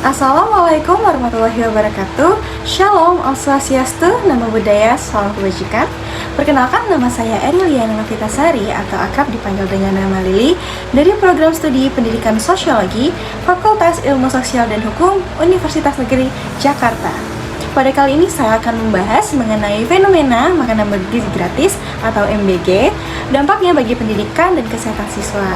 Assalamualaikum warahmatullahi wabarakatuh. Shalom, Om Swastiastu, Namo Buddhaya, Salam Kebajikan. Perkenalkan, nama saya Eriliana Novitasari atau akrab dipanggil dengan nama Lili, dari program studi Pendidikan Sosiologi, Fakultas Ilmu Sosial dan Hukum, Universitas Negeri Jakarta. Pada kali ini saya akan membahas mengenai fenomena makanan bergizi gratis atau MBG, dampaknya bagi pendidikan dan kesehatan siswa.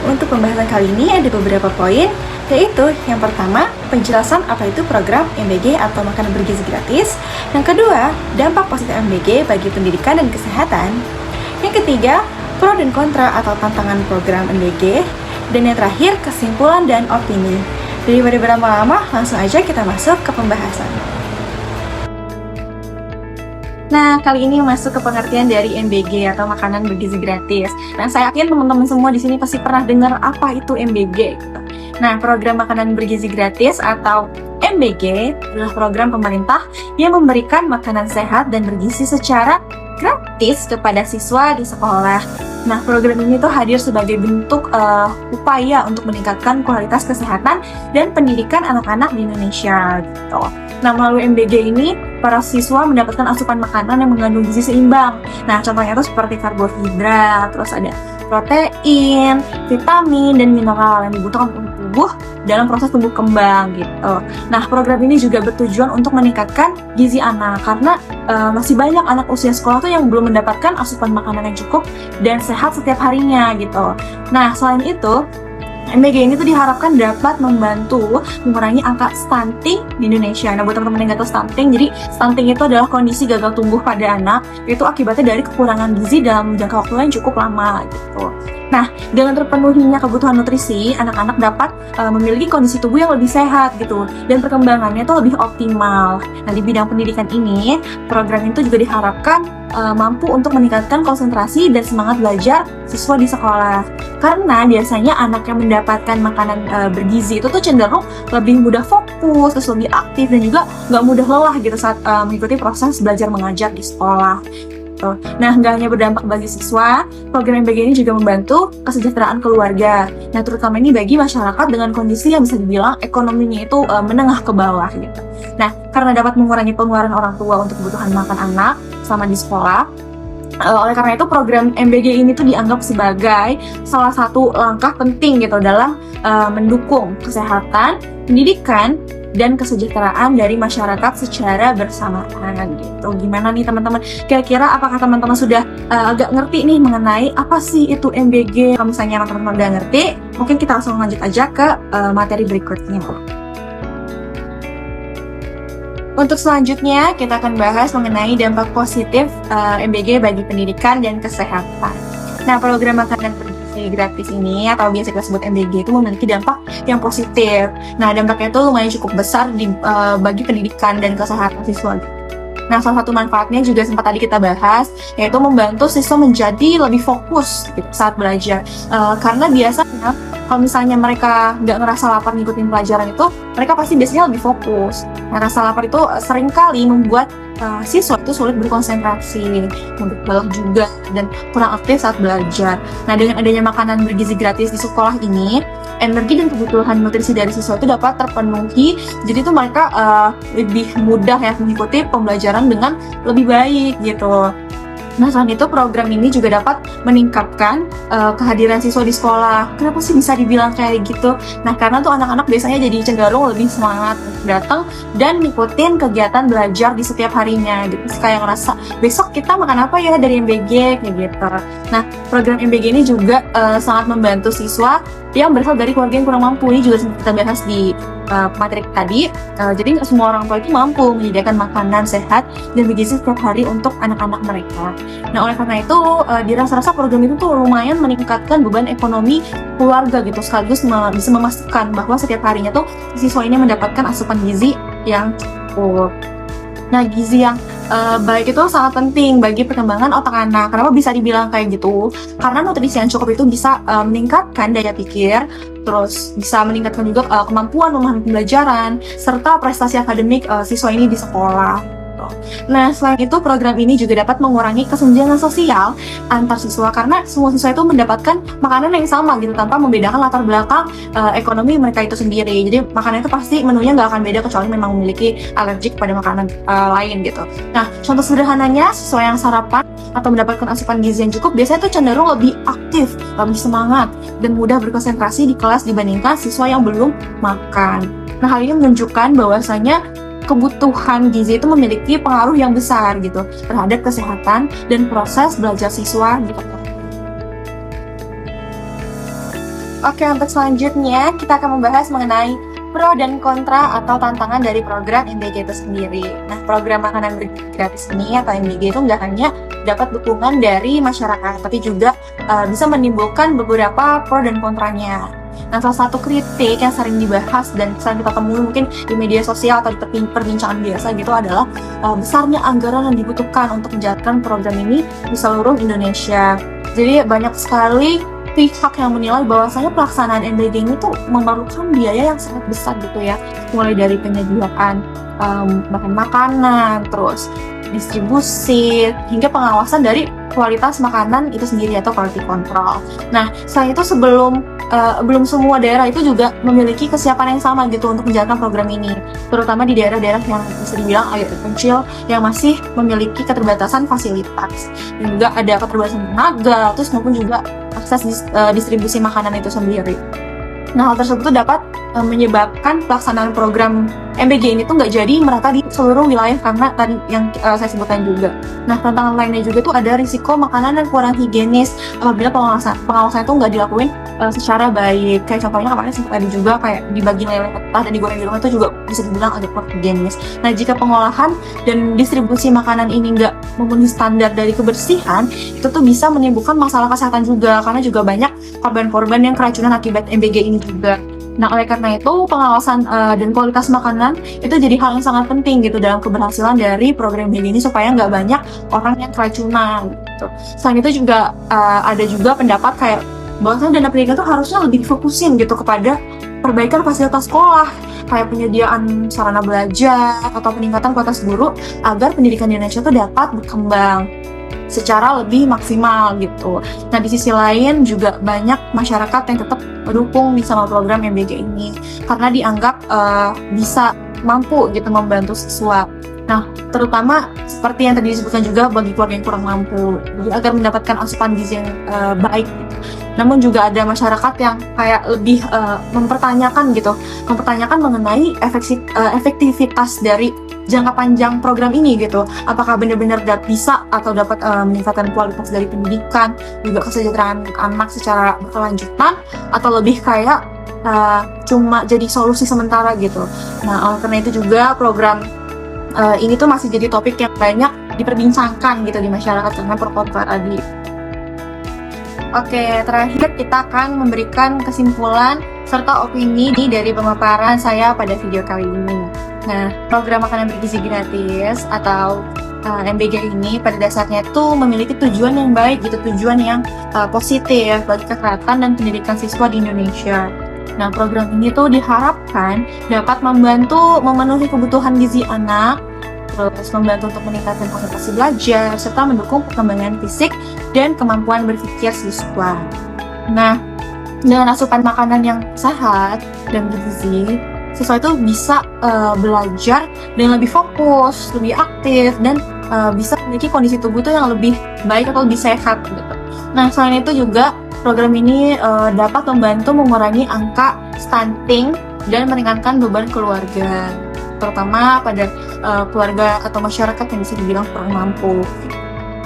Untuk pembahasan kali ini ada beberapa poin, yaitu yang pertama, penjelasan apa itu program MBG atau makanan bergizi gratis. Yang kedua, dampak positif MBG bagi pendidikan dan kesehatan. Yang ketiga, pro dan kontra atau tantangan program MBG. Dan yang terakhir, kesimpulan dan opini. Daripada berlama-lama, langsung aja kita masuk ke pembahasan. Nah, kali ini masuk ke pengertian dari MBG atau makanan bergizi gratis. Nah, saya yakin teman-teman semua di sini pasti pernah dengar apa itu MBG. Nah, program makanan bergizi gratis atau MBG adalah program pemerintah yang memberikan makanan sehat dan bergizi secara gratis kepada siswa di sekolah. Nah, program ini tuh hadir sebagai bentuk upaya untuk meningkatkan kualitas kesehatan dan pendidikan anak-anak di Indonesia gitu. Nah, melalui MBG ini, para siswa mendapatkan asupan makanan yang mengandung gizi seimbang. Nah, contohnya itu seperti karbohidrat, terus ada protein, vitamin, dan mineral yang dibutuhkan untuk tubuh dalam proses tumbuh kembang gitu. Nah, program ini juga bertujuan untuk meningkatkan gizi anak karena masih banyak anak usia sekolah tuh yang belum mendapatkan asupan makanan yang cukup dan sehat setiap harinya gitu. Nah, selain itu, MBG ini tuh diharapkan dapat membantu mengurangi angka stunting di Indonesia. Nah, buat teman-teman yang nggak tahu stunting, jadi stunting itu adalah kondisi gagal tumbuh pada anak, itu akibatnya dari kekurangan gizi dalam jangka waktu yang cukup lama gitu. Nah, dengan terpenuhinya kebutuhan nutrisi, anak-anak dapat memiliki kondisi tubuh yang lebih sehat gitu, dan perkembangannya itu lebih optimal. Nah, di bidang pendidikan ini, program itu juga diharapkan mampu untuk meningkatkan konsentrasi dan semangat belajar siswa di sekolah. Karena biasanya anak yang mendapatkan makanan bergizi itu tuh cenderung lebih mudah fokus, terus lebih aktif, dan juga nggak mudah lelah gitu saat mengikuti proses belajar mengajar di sekolah. Nah, nggak hanya berdampak bagi siswa, program MBG ini juga membantu kesejahteraan keluarga. Nah, terutama ini bagi masyarakat dengan kondisi yang bisa dibilang ekonominya itu menengah ke bawah gitu. Nah, karena dapat mengurangi pengeluaran orang tua untuk kebutuhan makan anak selama di sekolah, oleh karena itu program MBG ini tuh dianggap sebagai salah satu langkah penting gitu dalam mendukung kesehatan, pendidikan, dan kesejahteraan dari masyarakat secara bersamaan gitu. Gimana nih teman-teman? Kira-kira apakah teman-teman sudah agak ngerti nih mengenai apa sih itu MBG? Kalau misalnya teman-teman udah ngerti, mungkin kita langsung lanjut aja ke materi berikutnya. Untuk selanjutnya, kita akan bahas mengenai dampak positif MBG bagi pendidikan dan kesehatan. Nah, program makanan bergizi gratis ini, atau biasa kita sebut MBG, itu memiliki dampak yang positif. Nah, dampaknya itu lumayan cukup besar bagi pendidikan dan kesehatan siswa. Nah, salah satu manfaatnya juga sempat tadi kita bahas, yaitu membantu siswa menjadi lebih fokus gitu, saat belajar. Karena biasanya, kalau misalnya mereka nggak ngerasa lapar ngikutin pelajaran itu, mereka pasti biasanya lebih fokus. Nah, rasa lapar itu seringkali membuat siswa itu sulit berkonsentrasi, mudah lelah juga, dan kurang aktif saat belajar. Nah, dengan adanya makanan bergizi gratis di sekolah ini, energi dan kebutuhan nutrisi dari siswa itu dapat terpenuhi, jadi itu mereka lebih mudah ya mengikuti pembelajaran dengan lebih baik gitu. Nah, selain itu program ini juga dapat meningkatkan kehadiran siswa di sekolah. Kenapa sih bisa dibilang kayak gitu? Nah, karena tuh anak-anak biasanya jadi cenderung lebih semangat datang dan ngikutin kegiatan belajar di setiap harinya gitu. Kayak ngerasa besok kita makan apa ya dari MBG kayak gitu. Nah, program MBG ini juga sangat membantu siswa yang berasal dari keluarga yang kurang mampu. Ini juga kita bahas di materi tadi. Jadi nggak semua orang tua itu mampu menyediakan makanan sehat dan bergizi setiap hari untuk anak-anak mereka. Nah, oleh karena itu dirasa-rasa program itu tuh lumayan meningkatkan beban ekonomi keluarga gitu, sekaligus bisa memastikan bahwa setiap harinya tuh siswa ini mendapatkan asupan gizi yang cukup. Nah, gizi yang baik itu sangat penting bagi perkembangan otak anak. Kenapa bisa dibilang kayak gitu? Karena nutrisi yang cukup itu bisa meningkatkan daya pikir, terus bisa meningkatkan juga kemampuan memahami pembelajaran, serta prestasi akademik siswa ini di sekolah. gitu. Nah, selain itu program ini juga dapat mengurangi kesenjangan sosial antar siswa karena semua siswa itu mendapatkan makanan yang sama gitu tanpa membedakan latar belakang ekonomi mereka itu sendiri. Jadi makanan itu pasti menunya nggak akan beda kecuali memang memiliki alergi pada makanan lain gitu. Nah, contoh sederhananya siswa yang sarapan atau mendapatkan asupan gizi yang cukup biasanya itu cenderung lebih aktif, lebih semangat, dan mudah berkonsentrasi di kelas dibandingkan siswa yang belum makan. Nah, hal ini menunjukkan bahwasanya kebutuhan gizi itu memiliki pengaruh yang besar gitu terhadap kesehatan dan proses belajar siswa gitu. Oke, untuk selanjutnya kita akan membahas mengenai pro dan kontra atau tantangan dari program MBG itu sendiri. Nah, program makanan gratis ini atau MBG itu nggak hanya dapat dukungan dari masyarakat, tapi juga bisa menimbulkan beberapa pro dan kontranya. Nah, salah satu kritik yang sering dibahas dan sering kita temui mungkin di media sosial atau di perbincangan biasa gitu adalah besarnya anggaran yang dibutuhkan untuk menjalankan program ini di seluruh Indonesia. Jadi banyak sekali pihak yang menilai bahwasanya pelaksanaan MBG ini tuh memerlukan biaya yang sangat besar gitu ya, mulai dari penyediaan bahan makanan, terus distribusi, hingga pengawasan dari kualitas makanan itu sendiri atau quality control. Nah, selain itu belum semua daerah itu juga memiliki kesiapan yang sama gitu untuk menjalankan program ini, terutama di daerah-daerah yang bisa dibilang agak kecil yang masih memiliki keterbatasan fasilitas, dan juga ada keterbatasan tenaga, terus maupun juga akses distribusi makanan itu sendiri. Nah, hal tersebut dapat menyebabkan pelaksanaan program MBG ini tuh nggak jadi merata di seluruh wilayah karena tadi yang saya sebutkan juga. Nah, tantangan lainnya juga tuh ada risiko makanan yang kurang higienis apabila pengawasan itu nggak dilakuin secara baik. Kayak contohnya kemarin sempat ada juga kayak dibagi lele mentah dan digoreng di rumah itu juga bisa dibilang agak kurang higienis. Nah, jika pengolahan dan distribusi makanan ini nggak memenuhi standar dari kebersihan, itu tuh bisa menimbulkan masalah kesehatan juga karena juga banyak korban-korban yang keracunan akibat MBG ini juga. Nah, oleh karena itu pengawasan dan kualitas makanan itu jadi hal yang sangat penting gitu dalam keberhasilan dari program ini supaya nggak banyak orang yang keracunan gitu. Selain itu juga ada juga pendapat kayak bahwasanya dana pendidikan itu harusnya lebih difokusin gitu kepada perbaikan fasilitas sekolah, kayak penyediaan sarana belajar atau peningkatan kualitas guru agar pendidikan di Indonesia itu dapat berkembang secara lebih maksimal gitu. Nah, di sisi lain juga banyak masyarakat yang tetap mendukung sama program MBG ini karena dianggap bisa mampu gitu membantu siswa. Nah, terutama seperti yang tadi disebutkan juga bagi keluarga yang kurang mampu, jadi agar mendapatkan asupan gizi yang baik gitu. Namun juga ada masyarakat yang kayak lebih mempertanyakan mengenai efektivitas dari jangka panjang program ini gitu. Apakah benar-benar bisa atau dapat meningkatkan kualitas dari pendidikan, juga kesejahteraan anak secara berkelanjutan, atau lebih kayak cuma jadi solusi sementara gitu. Nah, karena itu juga program ini tuh masih jadi topik yang banyak diperbincangkan gitu di masyarakat karena pro kontra tadi. Oke, terakhir kita akan memberikan kesimpulan serta opini dari pemaparan saya pada video kali ini. Nah, program makanan bergizi gratis atau MBG ini pada dasarnya tuh memiliki tujuan yang baik gitu, tujuan yang positif bagi kesehatan dan pendidikan siswa di Indonesia. Nah, program ini tuh diharapkan dapat membantu memenuhi kebutuhan gizi anak, terus membantu untuk meningkatkan konsentrasi belajar, serta mendukung perkembangan fisik dan kemampuan berpikir siswa. Nah, dengan asupan makanan yang sehat dan bergizi, siswa itu bisa belajar dan lebih fokus, lebih aktif, dan bisa memiliki kondisi tubuh itu yang lebih baik atau lebih sehat gitu. Nah, selain itu juga program ini dapat membantu mengurangi angka stunting dan meringankan beban keluarga, terutama pada keluarga atau masyarakat yang bisa dibilang kurang mampu.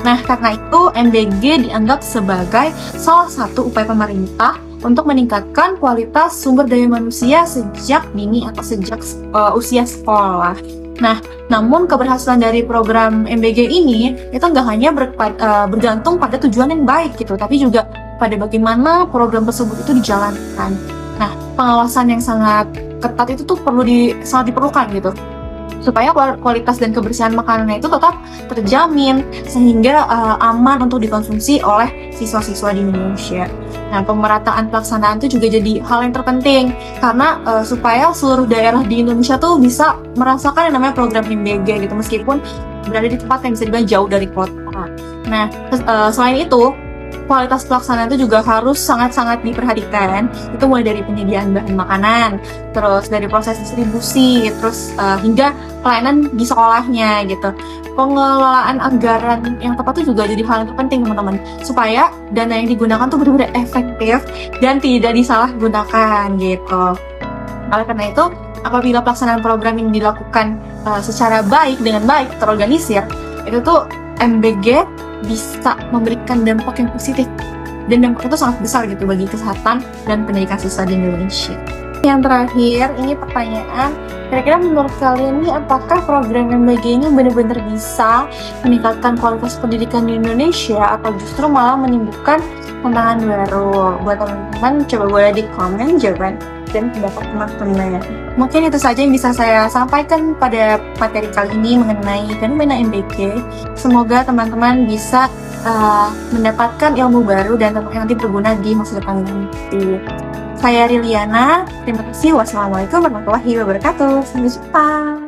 Nah, karena itu MBG dianggap sebagai salah satu upaya pemerintah untuk meningkatkan kualitas sumber daya manusia sejak dini atau sejak usia sekolah. Nah, namun keberhasilan dari program MBG ini itu nggak hanya bergantung pada tujuan yang baik gitu, tapi juga pada bagaimana program tersebut itu dijalankan. Nah, pengawasan yang sangat ketat itu tuh sangat diperlukan gitu, supaya kualitas dan kebersihan makanannya itu tetap terjamin sehingga aman untuk dikonsumsi oleh siswa-siswa di Indonesia. Nah, pemerataan pelaksanaan itu juga jadi hal yang terpenting karena supaya seluruh daerah di Indonesia tuh bisa merasakan yang namanya program MBG gitu, meskipun berada di tempat yang bisa dibilang jauh dari kota. Nah, selain itu, kualitas pelaksanaan itu juga harus sangat-sangat diperhatikan. Itu mulai dari penyediaan bahan makanan, terus dari proses distribusi, terus hingga pelayanan di sekolahnya gitu. Pengelolaan anggaran yang tepat itu juga jadi hal yang penting teman-teman, supaya dana yang digunakan tuh benar-benar efektif dan tidak disalahgunakan gitu. Oleh karena itu, apabila pelaksanaan program ini dilakukan secara baik, dengan baik, terorganisir, itu tuh MBG bisa memberikan dampak yang positif, dan dampak itu sangat besar gitu bagi kesehatan dan pendidikan siswa di Indonesia. Yang terakhir, ini pertanyaan, kira-kira menurut kalian nih, apakah program MBG ini benar-benar bisa meningkatkan kualitas pendidikan di Indonesia atau justru malah menimbulkan tantangan baru? Buat teman-teman, coba boleh di komen jawaban dan pendapat teman-teman. Mungkin itu saja yang bisa saya sampaikan pada materi kali ini mengenai fenomena MBG. Semoga teman-teman bisa mendapatkan ilmu baru dan nanti berguna di masa depan nanti. Saya Riliana, terima kasih. Wassalamualaikum warahmatullahi wabarakatuh. Sampai jumpa.